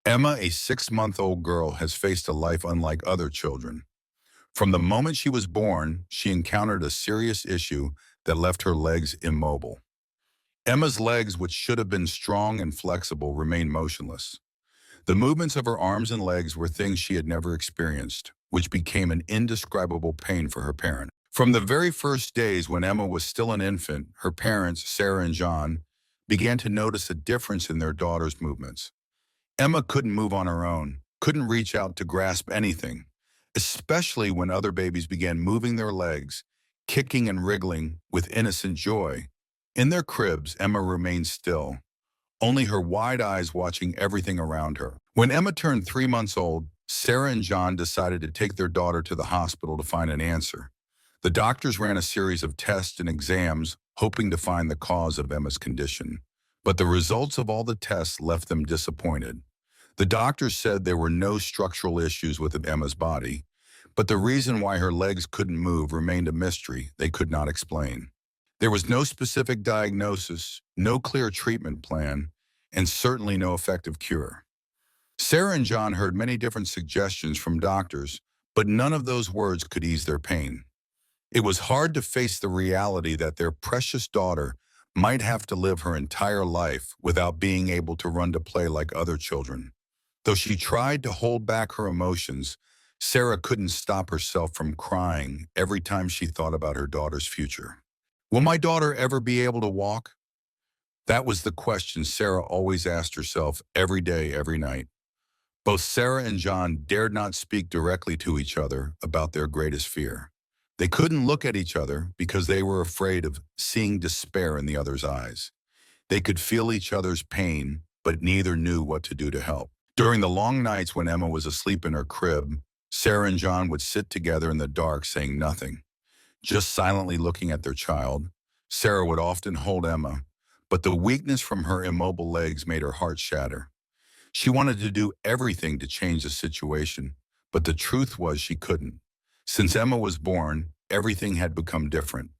Emma, a 6-month-old girl, has faced a life unlike other children. From the moment she was born, she encountered a serious issue that left her legs immobile. Emma's legs, which should have been strong and flexible, remained motionless. The movements of her arms and legs were things she had never experienced, which became an indescribable pain for her parent. From the very first days when Emma was still an infant, her parents, Sarah and John, began to notice a difference in their daughter's movements. Emma couldn't move on her own, couldn't reach out to grasp anything, especially when other babies began moving their legs, kicking and wriggling with innocent joy. In their cribs, Emma remained still, only her wide eyes watching everything around her. When Emma turned 3 months old, Sarah and John decided to take their daughter to the hospital to find an answer. The doctors ran a series of tests and exams, hoping to find the cause of Emma's condition. But the results of all the tests left them disappointed. The doctors said there were no structural issues with Emma's body, but the reason why her legs couldn't move remained a mystery they could not explain. There was no specific diagnosis, no clear treatment plan, and certainly no effective cure. Sarah and John heard many different suggestions from doctors, but none of those words could ease their pain. It was hard to face the reality that their precious daughter might have to live her entire life without being able to run to play like other children. Though she tried to hold back her emotions, Sarah couldn't stop herself from crying every time she thought about her daughter's future. Will my daughter ever be able to walk? That was the question Sarah always asked herself every day, every night. Both Sarah and John dared not speak directly to each other about their greatest fear. They couldn't look at each other because they were afraid of seeing despair in the other's eyes. They could feel each other's pain, but neither knew what to do to help. During the long nights when Emma was asleep in her crib, Sarah and John would sit together in the dark saying nothing, just silently looking at their child. Sarah would often hold Emma, but the weakness from her immobile legs made her heart shatter. She wanted to do everything to change the situation, but the truth was she couldn't. Since Emma was born, everything had become different.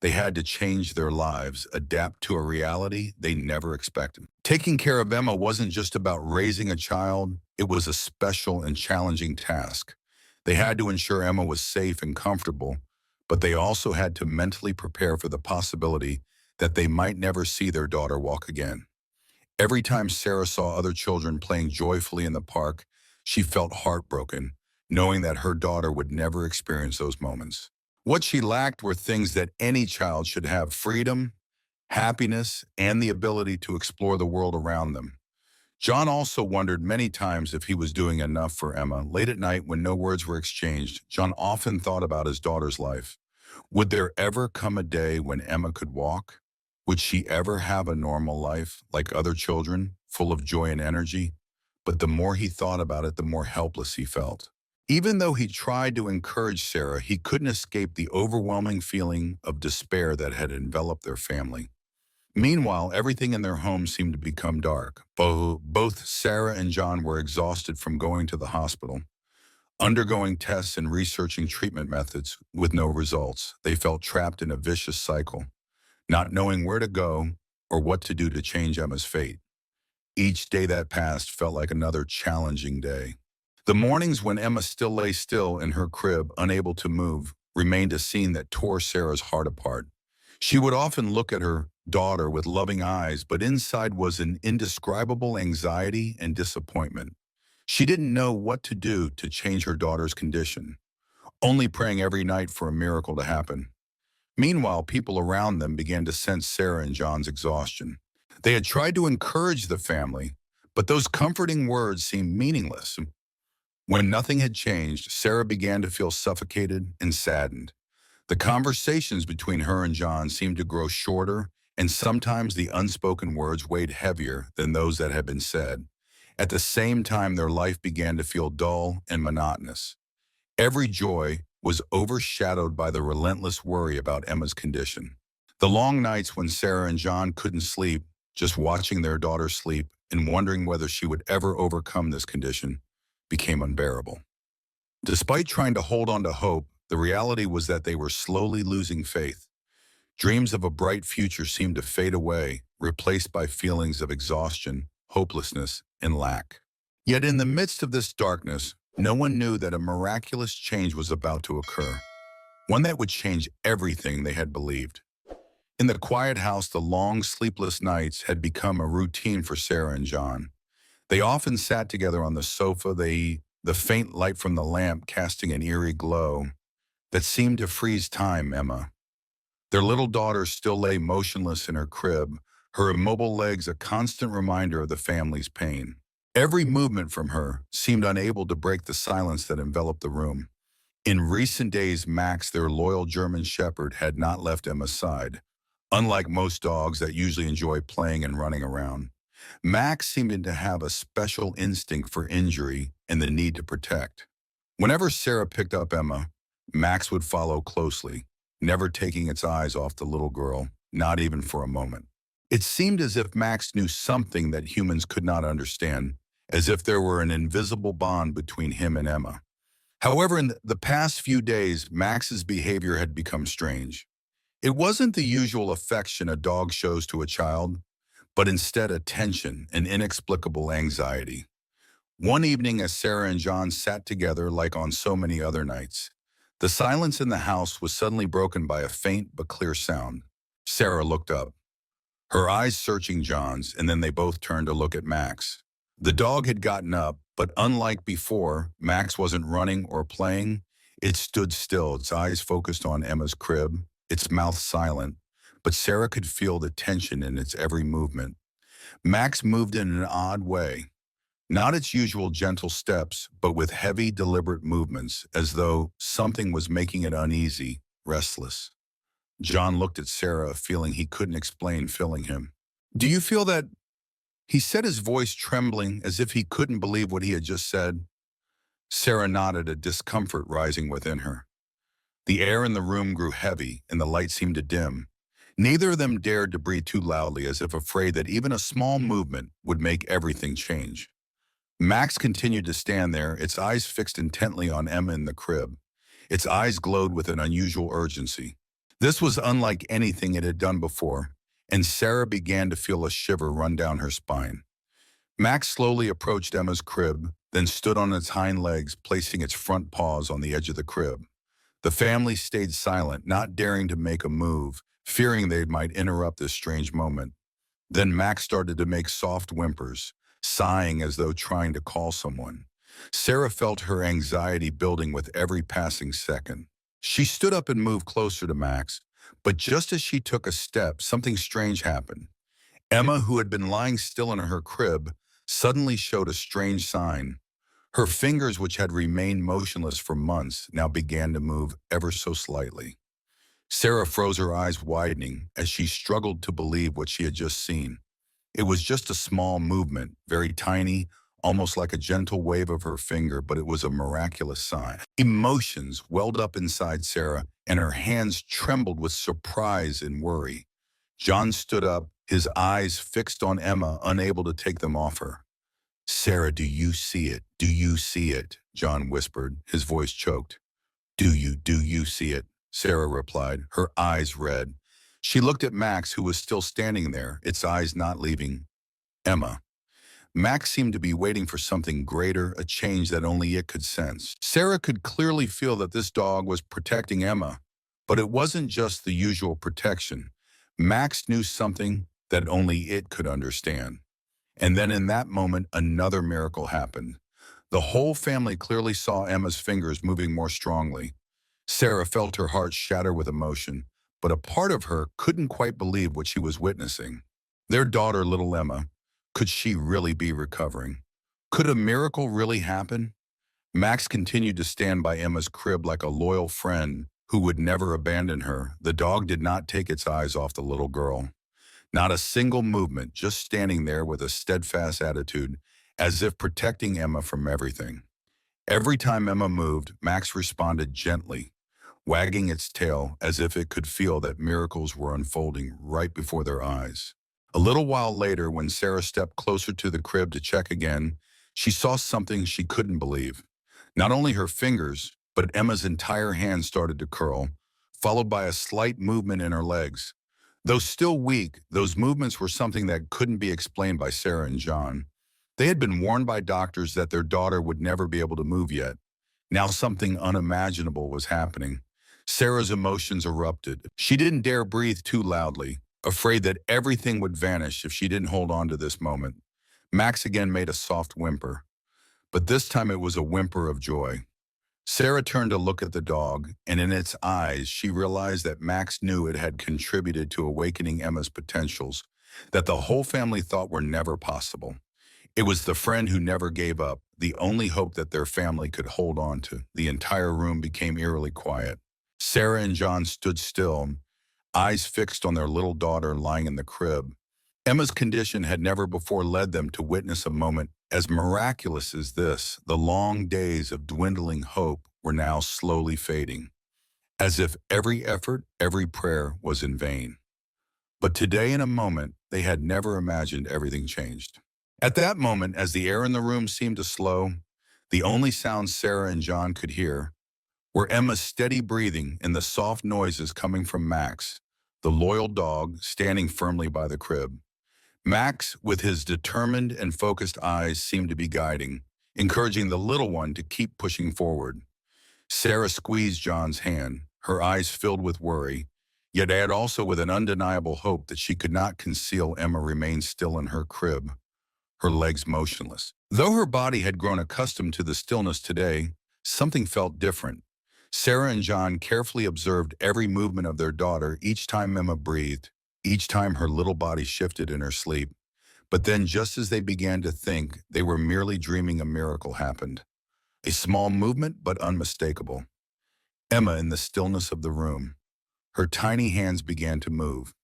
They had to change their lives, adapt to a reality they never expected. Taking care of Emma wasn't just about raising a child, it was a special and challenging task. They had to ensure Emma was safe and comfortable, but they also had to mentally prepare for the possibility that they might never see their daughter walk again. Every time Sarah saw other children playing joyfully in the park, she felt heartbroken, knowing that her daughter would never experience those moments. What she lacked were things that any child should have: freedom, happiness, and the ability to explore the world around them. John also wondered many times if he was doing enough for Emma. Late at night, when no words were exchanged, John often thought about his daughter's life. Would there ever come a day when Emma could walk? Would she ever have a normal life like other children, full of joy and energy? But the more he thought about it, the more helpless he felt. Even though he tried to encourage Sarah, he couldn't escape the overwhelming feeling of despair that had enveloped their family. Meanwhile, everything in their home seemed to become dark. Both Sarah and John were exhausted from going to the hospital, undergoing tests and researching treatment methods with no results. They felt trapped in a vicious cycle, not knowing where to go or what to do to change Emma's fate. Each day that passed felt like another challenging day. The mornings when Emma still lay still in her crib, unable to move, remained a scene that tore Sarah's heart apart. She would often look at her daughter with loving eyes, but inside was an indescribable anxiety and disappointment. She didn't know what to do to change her daughter's condition, only praying every night for a miracle to happen. Meanwhile, people around them began to sense Sarah and John's exhaustion. They had tried to encourage the family, but those comforting words seemed meaningless. When nothing had changed, Sarah began to feel suffocated and saddened. The conversations between her and John seemed to grow shorter, and sometimes the unspoken words weighed heavier than those that had been said. At the same time, their life began to feel dull and monotonous. Every joy was overshadowed by the relentless worry about Emma's condition. The long nights when Sarah and John couldn't sleep, just watching their daughter sleep and wondering whether she would ever overcome this condition, became unbearable. Despite trying to hold on to hope, the reality was that they were slowly losing faith. Dreams of a bright future seemed to fade away, replaced by feelings of exhaustion, hopelessness, and lack. Yet in the midst of this darkness, no one knew that a miraculous change was about to occur, one that would change everything they had believed. In the quiet house, the long, sleepless nights had become a routine for Sarah and John. They often sat together on the sofa, the faint light from the lamp casting an eerie glow that seemed to freeze time. Emma, their little daughter, still lay motionless in her crib, her immobile legs a constant reminder of the family's pain. Every movement from her seemed unable to break the silence that enveloped the room. In recent days, Max, their loyal German shepherd, had not left Emma's side. Unlike most dogs that usually enjoy playing and running around, Max seemed to have a special instinct for injury and the need to protect. Whenever Sarah picked up Emma, Max would follow closely, never taking its eyes off the little girl, not even for a moment. It seemed as if Max knew something that humans could not understand, as if there were an invisible bond between him and Emma. However, in the past few days, Max's behavior had become strange. It wasn't the usual affection a dog shows to a child, but instead a tension and inexplicable anxiety. One evening, as Sarah and John sat together like on so many other nights, the silence in the house was suddenly broken by a faint but clear sound. Sarah looked up, her eyes searching John's, and then they both turned to look at Max. The dog had gotten up, but unlike before, Max wasn't running or playing. It stood still, its eyes focused on Emma's crib, its mouth silent, but Sarah could feel the tension in its every movement. Max moved in an odd way, not its usual gentle steps, but with heavy, deliberate movements, as though something was making it uneasy, restless. John looked at Sarah, a feeling he couldn't explain filling him. "Do you feel that?" He said, his voice trembling as if he couldn't believe what he had just said. Sarah nodded, a discomfort rising within her. The air in the room grew heavy, and the light seemed to dim. Neither of them dared to breathe too loudly, as if afraid that even a small movement would make everything change. Max continued to stand there, its eyes fixed intently on Emma in the crib. Its eyes glowed with an unusual urgency. This was unlike anything it had done before, and Sarah began to feel a shiver run down her spine. Max slowly approached Emma's crib, then stood on its hind legs, placing its front paws on the edge of the crib. The family stayed silent, not daring to make a move, fearing they might interrupt this strange moment. Then Max started to make soft whimpers, sighing as though trying to call someone. Sarah felt her anxiety building with every passing second. She stood up and moved closer to Max, but just as she took a step, something strange happened. Emma, who had been lying still in her crib, suddenly showed a strange sign. Her fingers, which had remained motionless for months, now began to move ever so slightly. Sarah froze, her eyes widening as she struggled to believe what she had just seen. It was just a small movement, very tiny, almost like a gentle wave of her finger, but it was a miraculous sign. Emotions welled up inside Sarah, and her hands trembled with surprise and worry. John stood up, his eyes fixed on Emma, unable to take them off her. "Sarah, do you see it? Do you see it?" John whispered, his voice choked. Do you see it?" Sarah replied, her eyes red. She looked at Max, who was still standing there, its eyes not leaving Emma. Max seemed to be waiting for something greater, a change that only it could sense. Sarah could clearly feel that this dog was protecting Emma, but it wasn't just the usual protection. Max knew something that only it could understand. And then in that moment, another miracle happened. The whole family clearly saw Emma's fingers moving more strongly. Sarah felt her heart shatter with emotion, but a part of her couldn't quite believe what she was witnessing. Their daughter, little Emma, could she really be recovering? Could a miracle really happen? Max continued to stand by Emma's crib like a loyal friend who would never abandon her. The dog did not take its eyes off the little girl. Not a single movement, just standing there with a steadfast attitude, as if protecting Emma from everything. Every time Emma moved, Max responded gently, wagging its tail as if it could feel that miracles were unfolding right before their eyes. A little while later, when Sarah stepped closer to the crib to check again, she saw something she couldn't believe. Not only her fingers, but Emma's entire hand started to curl, followed by a slight movement in her legs. Though still weak, those movements were something that couldn't be explained by Sarah and John. They had been warned by doctors that their daughter would never be able to move yet. Now something unimaginable was happening. Sarah's emotions erupted. She didn't dare breathe too loudly, afraid that everything would vanish if she didn't hold on to this moment. Max again made a soft whimper, but this time it was a whimper of joy. Sarah turned to look at the dog, and in its eyes, she realized that Max knew it had contributed to awakening Emma's potentials that the whole family thought were never possible. It was the friend who never gave up, the only hope that their family could hold on to. The entire room became eerily quiet. Sarah and John stood still, eyes fixed on their little daughter lying in the crib. Emma's condition had never before led them to witness a moment as miraculous as this. The long days of dwindling hope were now slowly fading, as if every effort, every prayer was in vain. But today, in a moment, they had never imagined everything changed. At that moment, as the air in the room seemed to slow, the only sounds Sarah and John could hear were Emma's steady breathing and the soft noises coming from Max, the loyal dog standing firmly by the crib. Max, with his determined and focused eyes, seemed to be guiding, encouraging the little one to keep pushing forward. Sarah squeezed John's hand, her eyes filled with worry, yet had also with an undeniable hope that she could not conceal. Emma remained still in her crib, her legs motionless. Though her body had grown accustomed to the stillness today, something felt different. Sarah and John carefully observed every movement of their daughter each time Emma breathed, each time her little body shifted in her sleep. But then, just as they began to think they were merely dreaming, a miracle happened. A small movement, but unmistakable. Emma, in the stillness of the room, her tiny hands began to move.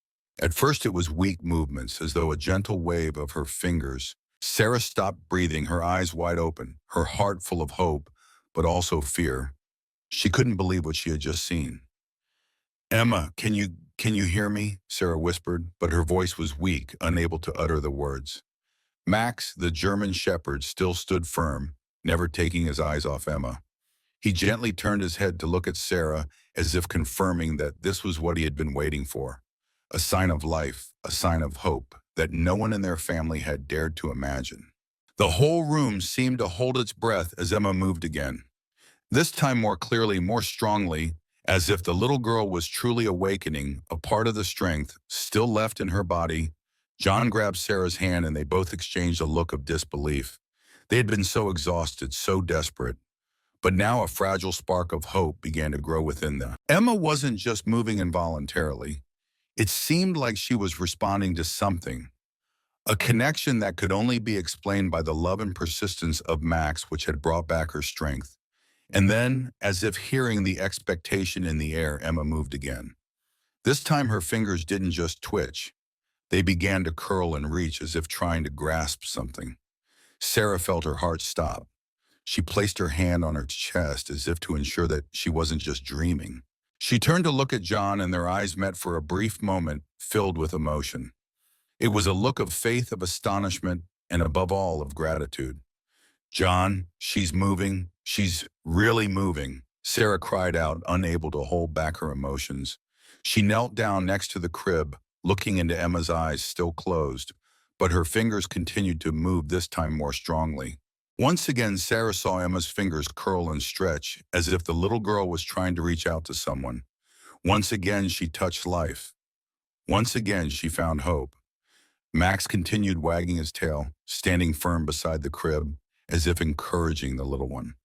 At first it was weak movements, as though a gentle wave of her fingers. Sarah stopped breathing, her eyes wide open, her heart full of hope, but also fear. She couldn't believe what she had just seen. "Emma, can you hear me?" Sarah whispered, but her voice was weak, unable to utter the words. Max, the German shepherd, still stood firm, never taking his eyes off Emma. He gently turned his head to look at Sarah, as if confirming that this was what he had been waiting for. A sign of life, a sign of hope that no one in their family had dared to imagine. The whole room seemed to hold its breath as Emma moved again. This time more clearly, more strongly, as if the little girl was truly awakening, a part of the strength still left in her body. John grabbed Sarah's hand and they both exchanged a look of disbelief. They had been so exhausted, so desperate, but now a fragile spark of hope began to grow within them. Emma wasn't just moving involuntarily. It seemed like she was responding to something, a connection that could only be explained by the love and persistence of Max, which had brought back her strength. And then, as if hearing the expectation in the air, Emma moved again. This time her fingers didn't just twitch. They began to curl and reach as if trying to grasp something. Sarah felt her heart stop. She placed her hand on her chest as if to ensure that she wasn't just dreaming. She turned to look at John and their eyes met for a brief moment, filled with emotion. It was a look of faith, of astonishment, and above all, of gratitude. "John, she's moving. She's really moving," Sarah cried out, unable to hold back her emotions. She knelt down next to the crib, looking into Emma's eyes, still closed, but her fingers continued to move, this time more strongly. Once again, Sarah saw Emma's fingers curl and stretch, as if the little girl was trying to reach out to someone. Once again, she touched life. Once again, she found hope. Max continued wagging his tail, standing firm beside the crib, as if encouraging the little one.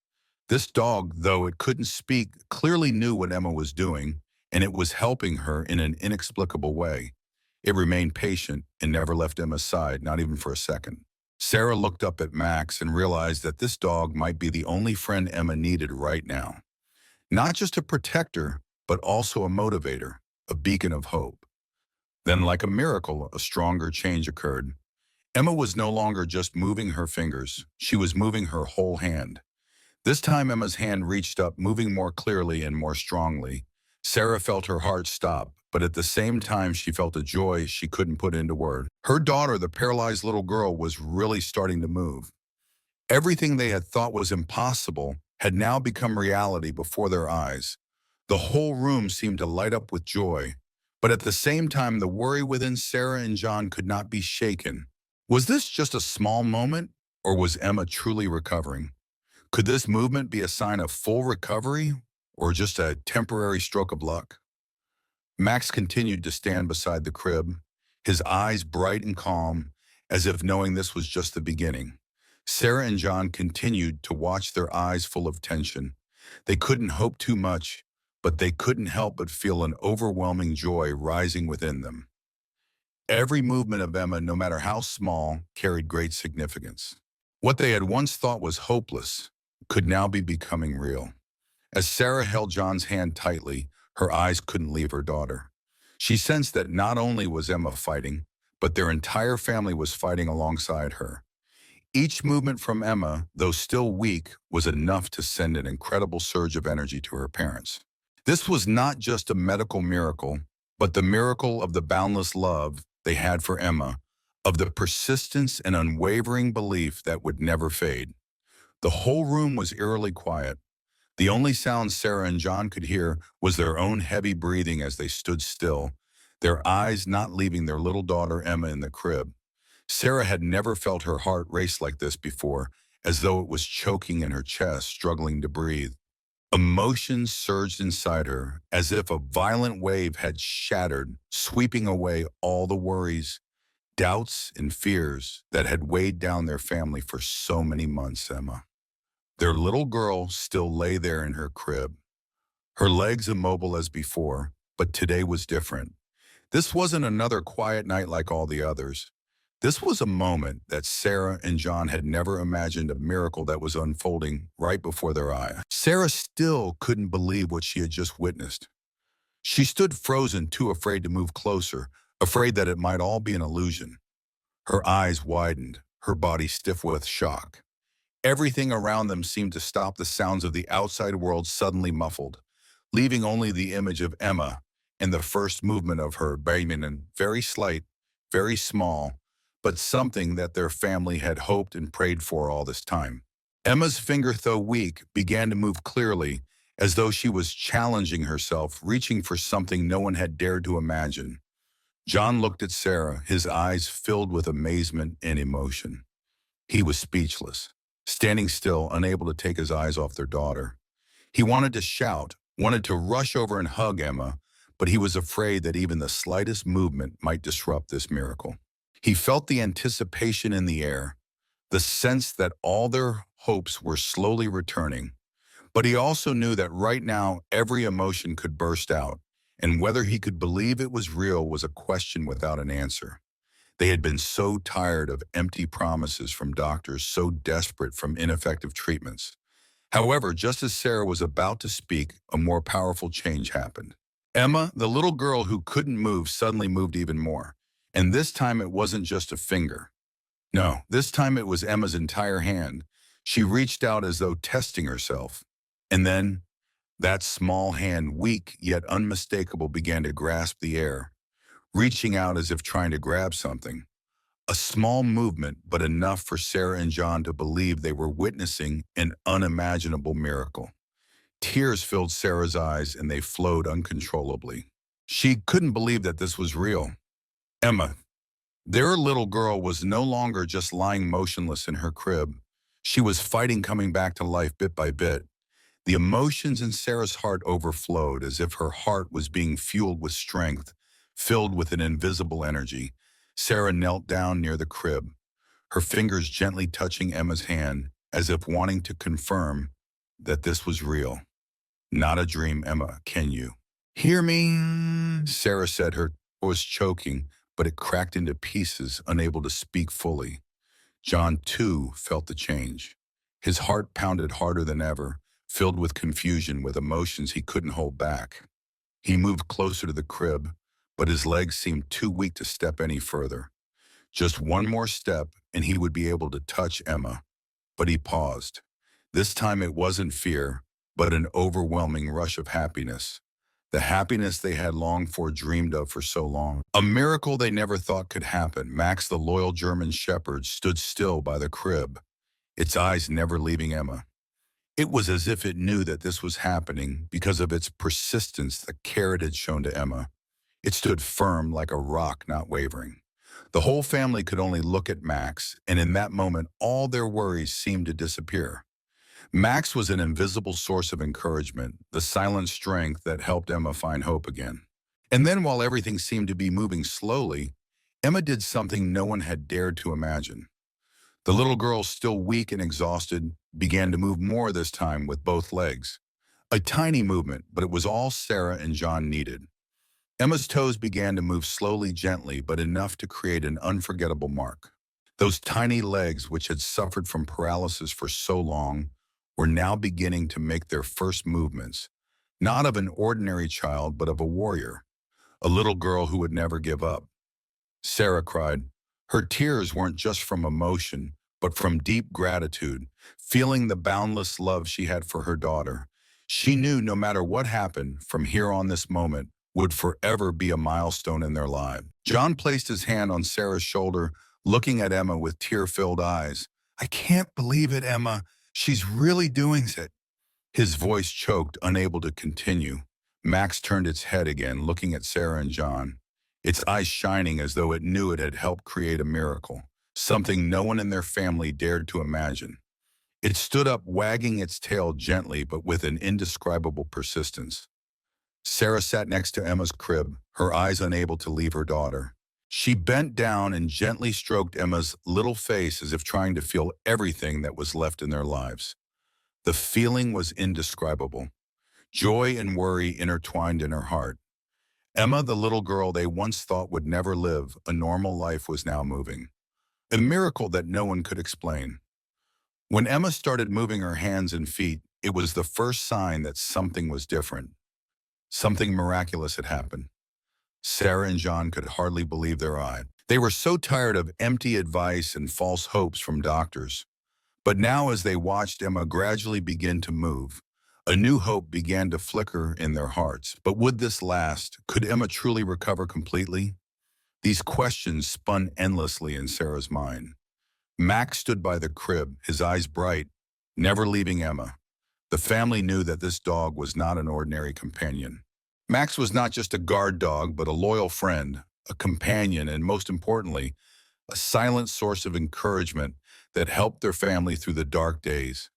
This dog, though it couldn't speak, clearly knew what Emma was doing, and it was helping her in an inexplicable way. It remained patient and never left Emma's side, not even for a second. Sarah looked up at Max and realized that this dog might be the only friend Emma needed right now. Not just a protector, but also a motivator, a beacon of hope. Then, like a miracle, a stronger change occurred. Emma was no longer just moving her fingers. She was moving her whole hand. This time Emma's hand reached up, moving more clearly and more strongly. Sarah felt her heart stop, but at the same time she felt a joy she couldn't put into words. Her daughter, the paralyzed little girl, was really starting to move. Everything they had thought was impossible had now become reality before their eyes. The whole room seemed to light up with joy, but at the same time the worry within Sarah and John could not be shaken. Was this just a small moment, Or was Emma truly recovering? Could this movement be a sign of full recovery or just a temporary stroke of luck? Max continued to stand beside the crib, his eyes bright and calm, as if knowing this was just the beginning. Sarah and John continued to watch, their eyes full of tension. They couldn't hope too much, but they couldn't help but feel an overwhelming joy rising within them. Every movement of Emma, no matter how small, carried great significance. What they had once thought was hopeless could now be becoming real. As Sarah held John's hand tightly, her eyes couldn't leave her daughter. She sensed that not only was Emma fighting, but their entire family was fighting alongside her. Each movement from Emma, though still weak, was enough to send an incredible surge of energy to her parents. This was not just a medical miracle, but the miracle of the boundless love they had for Emma, of the persistence and unwavering belief that would never fade. The whole room was eerily quiet. The only sound Sarah and John could hear was their own heavy breathing as they stood still, their eyes not leaving their little daughter Emma in the crib. Sarah had never felt her heart race like this before, as though it was choking in her chest, struggling to breathe. Emotions surged inside her, as if a violent wave had shattered, sweeping away all the worries, doubts, and fears that had weighed down their family for so many months. Their little girl still lay there in her crib, her legs immobile as before, but today was different. This wasn't another quiet night like all the others. This was a moment that Sarah and John had never imagined, a miracle that was unfolding right before their eyes. Sarah still couldn't believe what she had just witnessed. She stood frozen, too afraid to move closer, afraid that it might all be an illusion. Her eyes widened, her body stiff with shock. Everything around them seemed to stop, the sounds of the outside world suddenly muffled, leaving only the image of Emma and the first movement of her baby, and very slight, very small, but something that their family had hoped and prayed for all this time. Emma's finger, though weak, began to move clearly, as though she was challenging herself, reaching for something no one had dared to imagine. John looked at Sarah, his eyes filled with amazement and emotion. He was speechless, standing still, unable to take his eyes off their daughter. He wanted to shout, wanted to rush over and hug Emma, but he was afraid that even the slightest movement might disrupt this miracle. He felt the anticipation in the air, the sense that all their hopes were slowly returning. But he also knew that right now every emotion could burst out, and whether he could believe it was real was a question without an answer. They had been so tired of empty promises from doctors, so desperate from ineffective treatments. However, just as Sarah was about to speak, a more powerful change happened. Emma, the little girl who couldn't move, suddenly moved even more. And this time it wasn't just a finger. No, this time it was Emma's entire hand. She reached out as though testing herself. And then, that small hand, weak yet unmistakable, began to grasp the air, reaching out as if trying to grab something. A small movement, but enough for Sarah and John to believe they were witnessing an unimaginable miracle. Tears filled Sarah's eyes and they flowed uncontrollably. She couldn't believe that this was real. Emma, their little girl, was no longer just lying motionless in her crib. She was fighting, coming back to life bit by bit. The emotions in Sarah's heart overflowed, as if her heart was being fueled with strength, filled with an invisible energy. Sarah knelt down near the crib, her fingers gently touching Emma's hand, as if wanting to confirm that this was real. Not a dream. Emma, can you hear me? Sarah said. Her was choking, but it cracked into pieces, unable to speak fully. John, too, felt the change. His heart pounded harder than ever, filled with confusion, with emotions he couldn't hold back. He moved closer to the crib, but his legs seemed too weak to step any further. Just one more step, and he would be able to touch Emma. But he paused. This time it wasn't fear, but an overwhelming rush of happiness. The happiness they had longed for, dreamed of for so long. A miracle they never thought could happen. Max, the loyal German shepherd, stood still by the crib, its eyes never leaving Emma. It was as if it knew that this was happening because of its persistence, the care it had shown to Emma. It stood firm like a rock, not wavering. The whole family could only look at Max, and in that moment, all their worries seemed to disappear. Max was an invisible source of encouragement, the silent strength that helped Emma find hope again. And then, while everything seemed to be moving slowly, Emma did something no one had dared to imagine. The little girl, still weak and exhausted, began to move more this time with both legs. A tiny movement, but it was all Sarah and John needed. Emma's toes began to move slowly, gently, but enough to create an unforgettable mark. Those tiny legs, which had suffered from paralysis for so long, were now beginning to make their first movements, not of an ordinary child, but of a warrior, a little girl who would never give up. Sarah cried. Her tears weren't just from emotion, but from deep gratitude, feeling the boundless love she had for her daughter. She knew no matter what happened from here on, this moment would forever be a milestone in their lives. John placed his hand on Sarah's shoulder, looking at Emma with tear-filled eyes. I can't believe it, Emma. She's really doing it. His voice choked, unable to continue. Max turned its head again, looking at Sarah and John, its eyes shining as though it knew it had helped create a miracle, something no one in their family dared to imagine. It stood up, wagging its tail gently but with an indescribable persistence. Sarah sat next to Emma's crib, her eyes unable to leave her daughter. She bent down and gently stroked Emma's little face as if trying to feel everything that was left in their lives. The feeling was indescribable. Joy and worry intertwined in her heart. Emma, the little girl they once thought would never live a normal life, was now moving. A miracle that no one could explain. When Emma started moving her hands and feet, it was the first sign that something was different. Something miraculous had happened. Sarah and John could hardly believe their eyes. They were so tired of empty advice and false hopes from doctors. But now, as they watched Emma gradually begin to move, a new hope began to flicker in their hearts. But would this last? Could Emma truly recover completely? These questions spun endlessly in Sarah's mind. Max stood by the crib, his eyes bright, never leaving Emma. The family knew that this dog was not an ordinary companion. Max was not just a guard dog, but a loyal friend, a companion, and most importantly, a silent source of encouragement that helped their family through the dark days.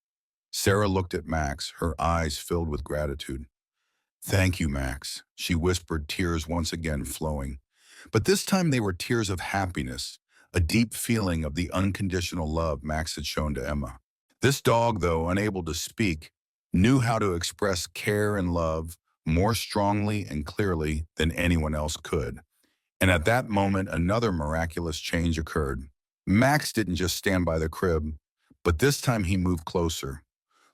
Sarah looked at Max, her eyes filled with gratitude. Thank you, Max, she whispered, tears once again flowing. But this time they were tears of happiness, a deep feeling of the unconditional love Max had shown to Emma. This dog, though unable to speak, knew how to express care and love more strongly and clearly than anyone else could. And at that moment, another miraculous change occurred. Max didn't just stand by the crib, but this time he moved closer,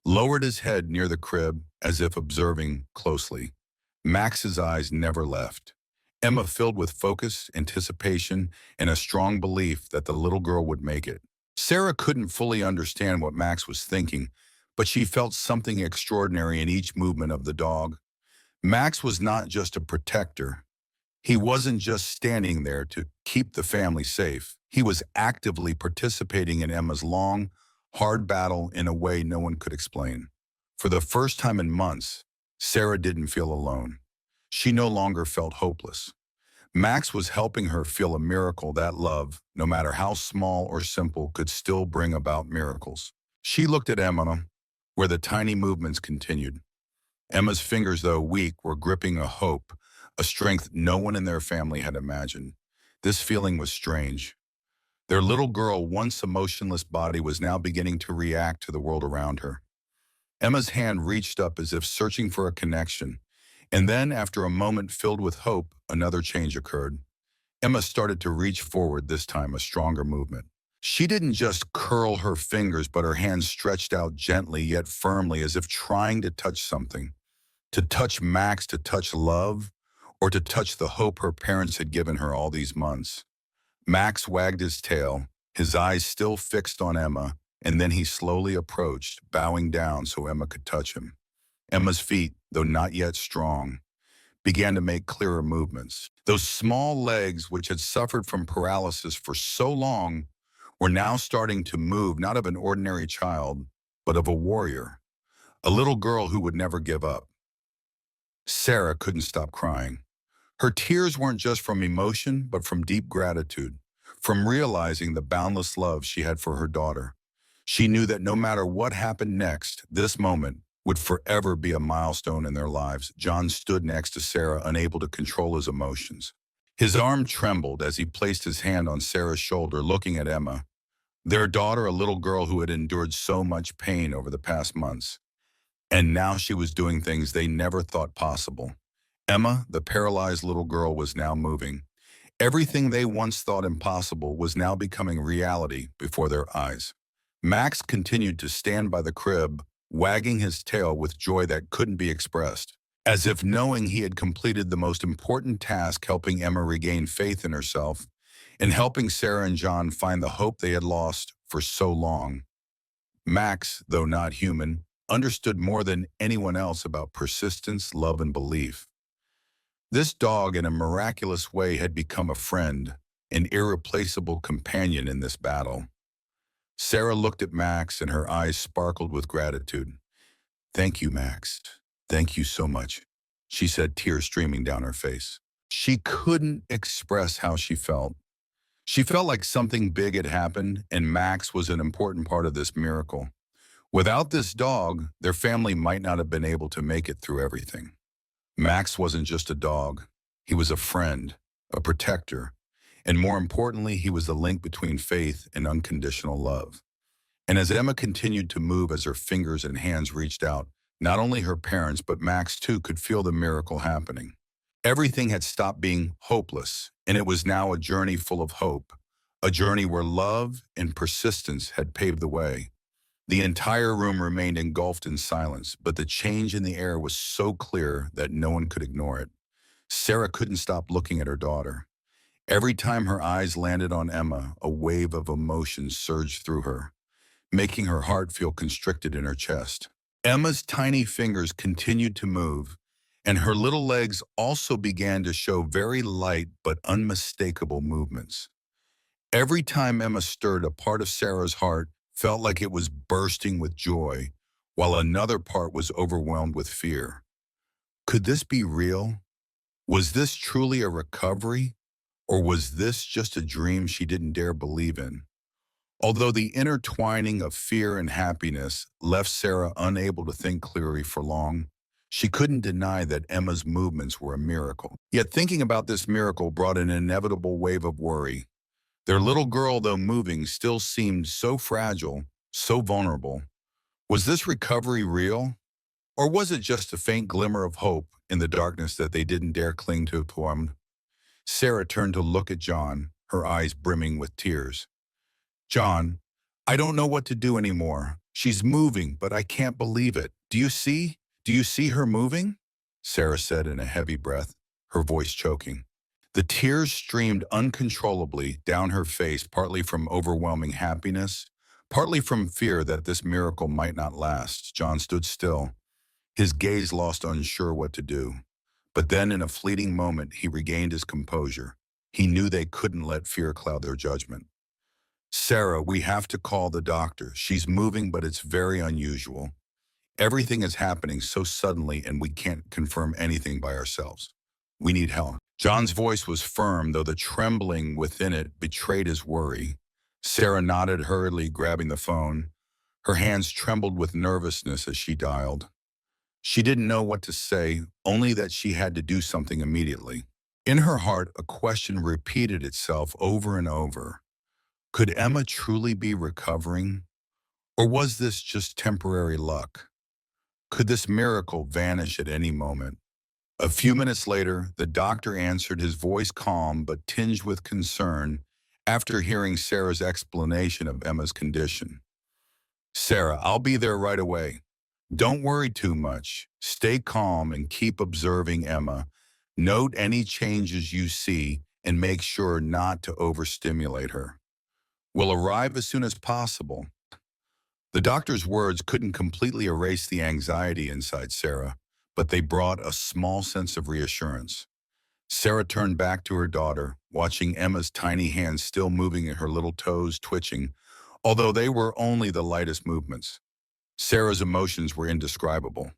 lowered his head near the crib as if observing closely. Max's eyes never left. Emma filled with focus, anticipation, and a strong belief that the little girl would make it. Sarah couldn't fully understand what Max was thinking, but she felt something extraordinary in each movement of the dog. Max was not just a protector. He wasn't just standing there to keep the family safe. He was actively participating in Emma's long, hard battle in a way no one could explain. For the first time in months, Sarah didn't feel alone. She no longer felt hopeless. Max was helping her feel a miracle that love, no matter how small or simple, could still bring about miracles. She looked at Emma, where the tiny movements continued. Emma's fingers, though weak, were gripping a hope, a strength no one in their family had imagined. This feeling was strange. Their little girl, once emotionless body, was now beginning to react to the world around her. Emma's hand reached up as if searching for a connection. And then, after a moment filled with hope, another change occurred. Emma started to reach forward, this time a stronger movement. She didn't just curl her fingers, but her hands stretched out gently yet firmly, as if trying to touch something. To touch Max, to touch love, or to touch the hope her parents had given her all these months. Max wagged his tail, his eyes still fixed on Emma, and then he slowly approached, bowing down so Emma could touch him. Emma's feet, though not yet strong, began to make clearer movements. Those small legs, which had suffered from paralysis for so long, were now starting to move, not of an ordinary child, but of a warrior, a little girl who would never give up. Sarah couldn't stop crying. Her tears weren't just from emotion, but from deep gratitude. from realizing the boundless love she had for her daughter. She knew that no matter what happened next, this moment would forever be a milestone in their lives. John stood next to Sarah, unable to control his emotions. His arm trembled as he placed his hand on Sarah's shoulder, looking at Emma, their daughter, a little girl who had endured so much pain over the past months. And now she was doing things they never thought possible. Emma, the paralyzed little girl, was now moving. Everything they once thought impossible was now becoming reality before their eyes. Max continued to stand by the crib, wagging his tail with joy that couldn't be expressed, as if knowing he had completed the most important task, helping Emma regain faith in herself and helping Sarah and John find the hope they had lost for so long. Max, though not human, understood more than anyone else about persistence, love, and belief. This dog, in a miraculous way, had become a friend, an irreplaceable companion in this battle. Sarah looked at Max, and her eyes sparkled with gratitude. "Thank you, Max. Thank you so much," she said, tears streaming down her face. She couldn't express how she felt. She felt like something big had happened, and Max was an important part of this miracle. Without this dog, their family might not have been able to make it through everything. Max wasn't just a dog. He was a friend, a protector, and more importantly, he was the link between faith and unconditional love. And as Emma continued to move, as her fingers and hands reached out, not only her parents, but Max too could feel the miracle happening. Everything had stopped being hopeless, and it was now a journey full of hope, a journey where love and persistence had paved the way. The entire room remained engulfed in silence, but the change in the air was so clear that no one could ignore it. Sarah couldn't stop looking at her daughter. Every time her eyes landed on Emma, a wave of emotion surged through her, making her heart feel constricted in her chest. Emma's tiny fingers continued to move, and her little legs also began to show very light but unmistakable movements. Every time Emma stirred, a part of Sarah's heart felt like it was bursting with joy, while another part was overwhelmed with fear. Could this be real? Was this truly a recovery? Or was this just a dream she didn't dare believe in? Although the intertwining of fear and happiness left Sarah unable to think clearly for long, she couldn't deny that Emma's movements were a miracle. Yet thinking about this miracle brought an inevitable wave of worry. Their little girl, though moving, still seemed so fragile, so vulnerable. Was this recovery real? Or was it just a faint glimmer of hope in the darkness that they didn't dare cling to? Sarah turned to look at John, her eyes brimming with tears. "John, I don't know what to do anymore. She's moving, but I can't believe it. Do you see? Do you see her moving?" Sarah said in a heavy breath, her voice choking. The tears streamed uncontrollably down her face, partly from overwhelming happiness, partly from fear that this miracle might not last. John stood still, his gaze lost, unsure what to do. But then, in a fleeting moment, he regained his composure. He knew they couldn't let fear cloud their judgment. "Sarah, we have to call the doctor. She's moving, but it's very unusual. Everything is happening so suddenly, and we can't confirm anything by ourselves. We need help." John's voice was firm, though the trembling within it betrayed his worry. Sarah nodded hurriedly, grabbing the phone. Her hands trembled with nervousness as she dialed. She didn't know what to say, only that she had to do something immediately. In her heart, a question repeated itself over and over. Could Emma truly be recovering? Or was this just temporary luck? Could this miracle vanish at any moment? A few minutes later, the doctor answered, his voice calm but tinged with concern after hearing Sarah's explanation of Emma's condition. "Sarah, I'll be there right away. Don't worry too much. Stay calm and keep observing Emma. Note any changes you see and make sure not to overstimulate her. We'll arrive as soon as possible." The doctor's words couldn't completely erase the anxiety inside Sarah, but they brought a small sense of reassurance. Sarah turned back to her daughter, watching Emma's tiny hands still moving and her little toes twitching, although they were only the lightest movements. Sarah's emotions were indescribable.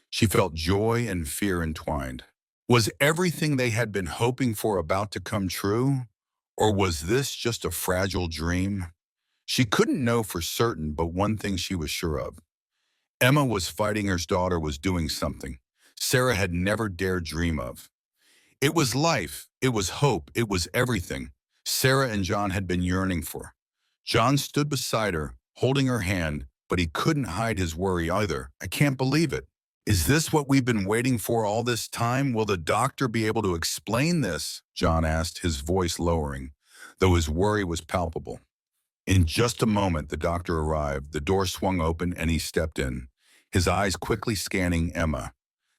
She felt joy and fear entwined. Was everything they had been hoping for about to come true? Or was this just a fragile dream? She couldn't know for certain, but one thing she was sure of. Emma was fighting. Her daughter was doing something Sarah had never dared dream of. It was life, it was hope, it was everything Sarah and John had been yearning for. John stood beside her, holding her hand, but he couldn't hide his worry either. I can't believe it. Is this what we've been waiting for all this time? Will the doctor be able to explain this? John asked, his voice lowering, though his worry was palpable. In just a moment, the doctor arrived. The door swung open and he stepped in, his eyes quickly scanning Emma.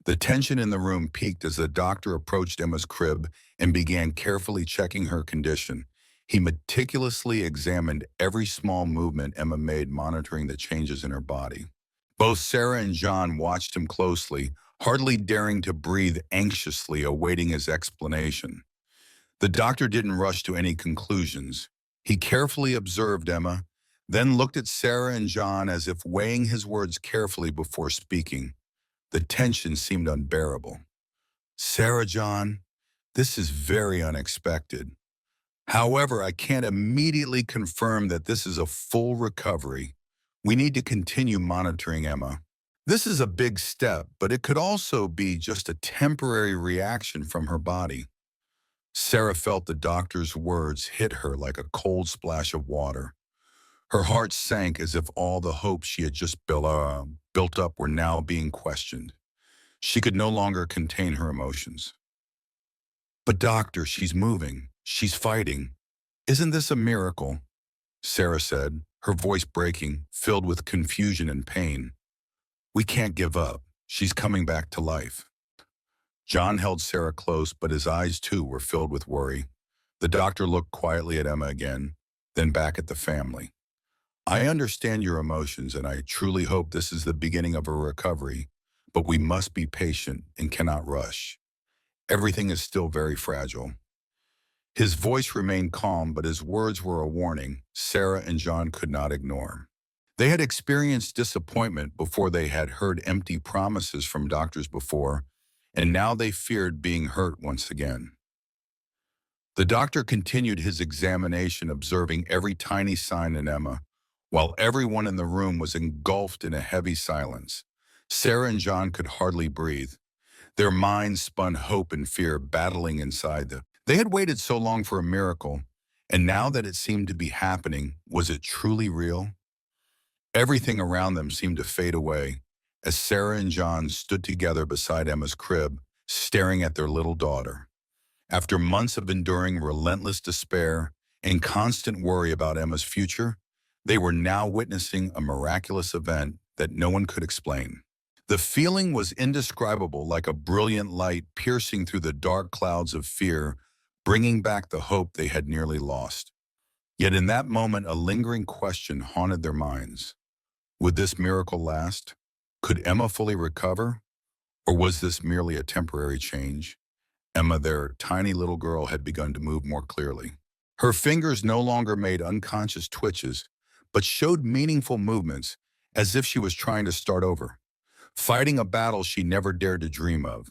The tension in the room peaked as the doctor approached Emma's crib and began carefully checking her condition. He meticulously examined every small movement Emma made, monitoring the changes in her body. Both Sarah and John watched him closely, hardly daring to breathe, anxiously awaiting his explanation. The doctor didn't rush to any conclusions. He carefully observed Emma, then looked at Sarah and John as if weighing his words carefully before speaking. The tension seemed unbearable. Sarah, John, this is very unexpected. However, I can't immediately confirm that this is a full recovery. We need to continue monitoring Emma. This is a big step, but it could also be just a temporary reaction from her body. Sarah felt the doctor's words hit her like a cold splash of water. Her heart sank as if all the hopes she had just built up were now being questioned. She could no longer contain her emotions. But doctor, she's moving. She's fighting. Isn't this a miracle? Sarah said, her voice breaking, filled with confusion and pain. We can't give up. She's coming back to life. John held Sarah close, but his eyes too were filled with worry. The doctor looked quietly at Emma again, then back at the family. I understand your emotions, and I truly hope this is the beginning of a recovery, but we must be patient and cannot rush. Everything is still very fragile. His voice remained calm, but his words were a warning Sarah and John could not ignore. They had experienced disappointment before. They had heard empty promises from doctors before, and now they feared being hurt once again. The doctor continued his examination, observing every tiny sign in Emma, while everyone in the room was engulfed in a heavy silence. Sarah and John could hardly breathe. Their minds spun hope and fear battling inside them. They had waited so long for a miracle, and now that it seemed to be happening, was it truly real? Everything around them seemed to fade away as Sarah and John stood together beside Emma's crib, staring at their little daughter. After months of enduring relentless despair and constant worry about Emma's future, they were now witnessing a miraculous event that no one could explain. The feeling was indescribable, like a brilliant light piercing through the dark clouds of fear, bringing back the hope they had nearly lost. Yet in that moment, a lingering question haunted their minds. Would this miracle last? Could Emma fully recover? Or was this merely a temporary change? Emma, their tiny little girl, had begun to move more clearly. Her fingers no longer made unconscious twitches, but showed meaningful movements, as if she was trying to start over, fighting a battle she never dared to dream of.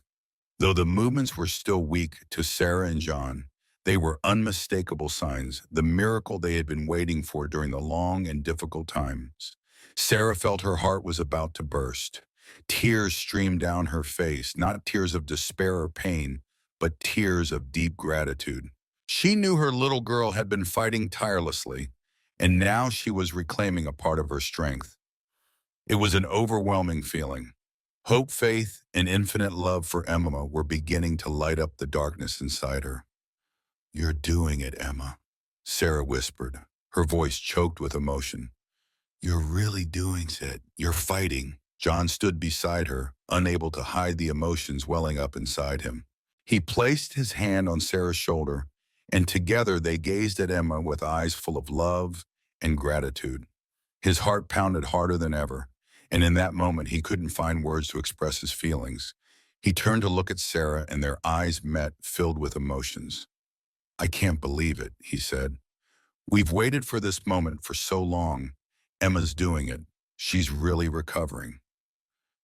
Though the movements were still weak to Sarah and John, they were unmistakable signs, the miracle they had been waiting for during the long and difficult times. Sarah felt her heart was about to burst. Tears streamed down her face, not tears of despair or pain, but tears of deep gratitude. She knew her little girl had been fighting tirelessly, and now she was reclaiming a part of her strength. It was an overwhelming feeling. Hope, faith, and infinite love for Emma were beginning to light up the darkness inside her. You're doing it, Emma, Sarah whispered, her voice choked with emotion. You're really doing it. You're fighting. John stood beside her, unable to hide the emotions welling up inside him. He placed his hand on Sarah's shoulder, and together they gazed at Emma with eyes full of love and gratitude. His heart pounded harder than ever, and in that moment he couldn't find words to express his feelings. He turned to look at Sarah, and their eyes met, filled with emotions. I can't believe it, he said. We've waited for this moment for so long. Emma's doing it. She's really recovering.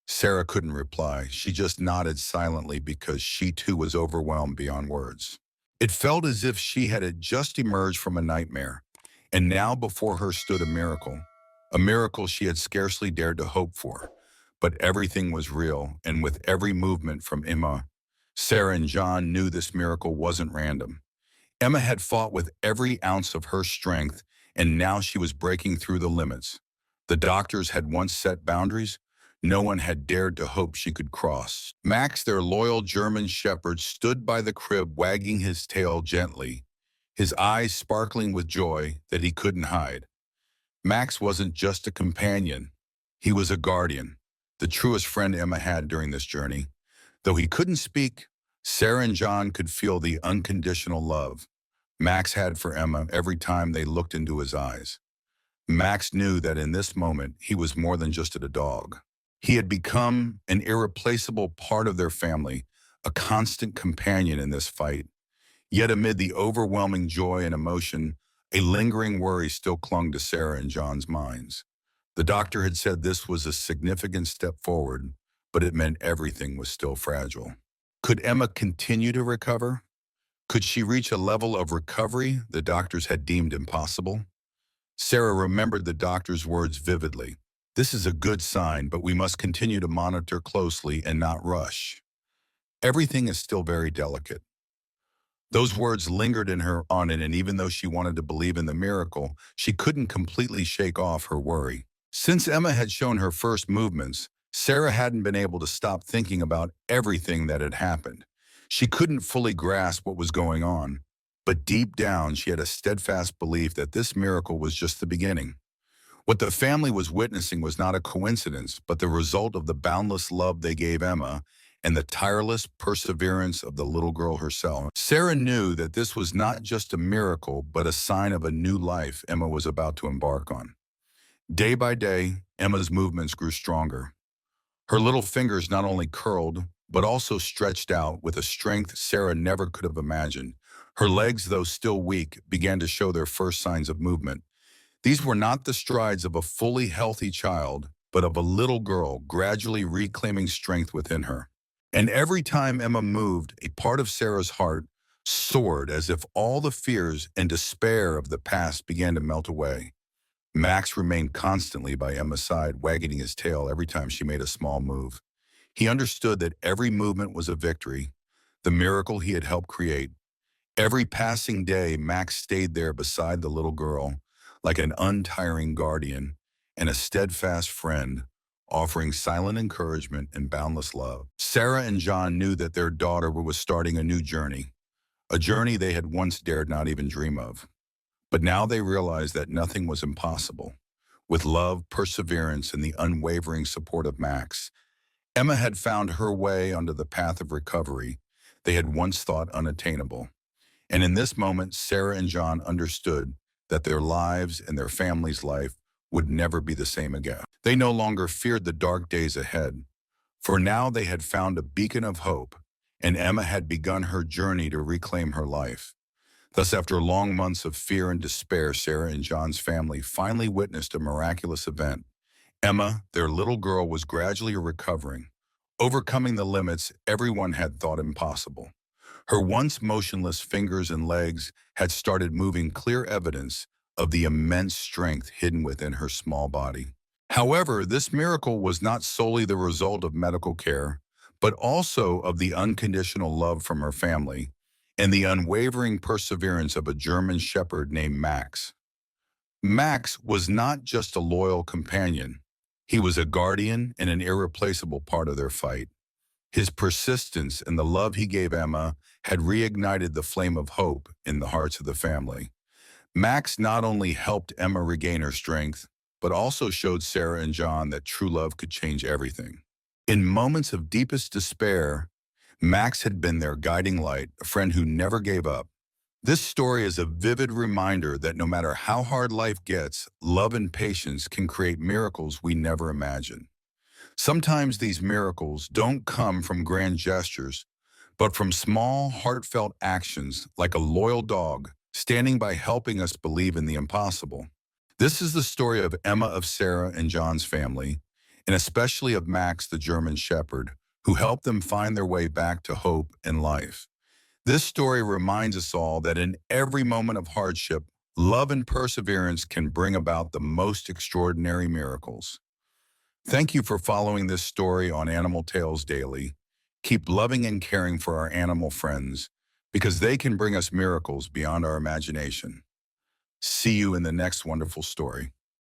Sarah couldn't reply. She just nodded silently because she too was overwhelmed beyond words. It felt as if she had just emerged from a nightmare, and now before her stood a miracle she had scarcely dared to hope for. But everything was real, and with every movement from Emma, Sarah and John knew this miracle wasn't random. Emma had fought with every ounce of her strength, and now she was breaking through the limits. The doctors had once set boundaries no one had dared to hope she could cross. Max, their loyal German shepherd, stood by the crib wagging his tail gently, his eyes sparkling with joy that he couldn't hide. Max wasn't just a companion. He was a guardian, the truest friend Emma had during this journey. Though he couldn't speak, Sarah and John could feel the unconditional love Max had for Emma every time they looked into his eyes. Max knew that in this moment he was more than just a dog. He had become an irreplaceable part of their family, a constant companion in this fight. Yet amid the overwhelming joy and emotion, a lingering worry still clung to Sarah and John's minds. The doctor had said this was a significant step forward, but it meant everything was still fragile. Could Emma continue to recover? Could she reach a level of recovery the doctors had deemed impossible? Sarah remembered the doctor's words vividly. This is a good sign, but we must continue to monitor closely and not rush. Everything is still very delicate. Those words lingered in her on it, and even though she wanted to believe in the miracle, she couldn't completely shake off her worry. Since Emma had shown her first movements, Sarah hadn't been able to stop thinking about everything that had happened. She couldn't fully grasp what was going on, but deep down she had a steadfast belief that this miracle was just the beginning. What the family was witnessing was not a coincidence, but the result of the boundless love they gave Emma and the tireless perseverance of the little girl herself. Sarah knew that this was not just a miracle, but a sign of a new life Emma was about to embark on. Day by day, Emma's movements grew stronger. Her little fingers not only curled, but also stretched out with a strength Sarah never could have imagined. Her legs, though still weak, began to show their first signs of movement. These were not the strides of a fully healthy child, but of a little girl gradually reclaiming strength within her. And every time Emma moved, a part of Sarah's heart soared as if all the fears and despair of the past began to melt away. Max remained constantly by Emma's side, wagging his tail every time she made a small move. He understood that every movement was a victory, the miracle he had helped create. Every passing day, Max stayed there beside the little girl, like an untiring guardian and a steadfast friend, offering silent encouragement and boundless love. Sarah and John knew that their daughter was starting a new journey, a journey they had once dared not even dream of. But now they realized that nothing was impossible. With love, perseverance, and the unwavering support of Max, Emma had found her way onto the path of recovery they had once thought unattainable. And in this moment, Sarah and John understood that their lives and their family's life would never be the same again. They no longer feared the dark days ahead, for now they had found a beacon of hope, and Emma had begun her journey to reclaim her life. Thus, after long months of fear and despair, Sarah and John's family finally witnessed a miraculous event. Emma, their little girl, was gradually recovering, overcoming the limits everyone had thought impossible. Her once motionless fingers and legs had started moving, clear evidence of the immense strength hidden within her small body. However, this miracle was not solely the result of medical care, but also of the unconditional love from her family and the unwavering perseverance of a German shepherd named Max. Max was not just a loyal companion. He was a guardian and an irreplaceable part of their fight. His persistence and the love he gave Emma had reignited the flame of hope in the hearts of the family. Max not only helped Emma regain her strength, but also showed Sarah and John that true love could change everything. In moments of deepest despair, Max had been their guiding light, a friend who never gave up. This story is a vivid reminder that no matter how hard life gets, love and patience can create miracles we never imagined. Sometimes these miracles don't come from grand gestures, but from small, heartfelt actions like a loyal dog standing by helping us believe in the impossible. This is the story of Emma, of Sarah and John's family, and especially of Max, the German shepherd, who helped them find their way back to hope and life. This story reminds us all that in every moment of hardship, love and perseverance can bring about the most extraordinary miracles. Thank you for following this story on Animal Tales Daily. Keep loving and caring for our animal friends because they can bring us miracles beyond our imagination. See you in the next wonderful story.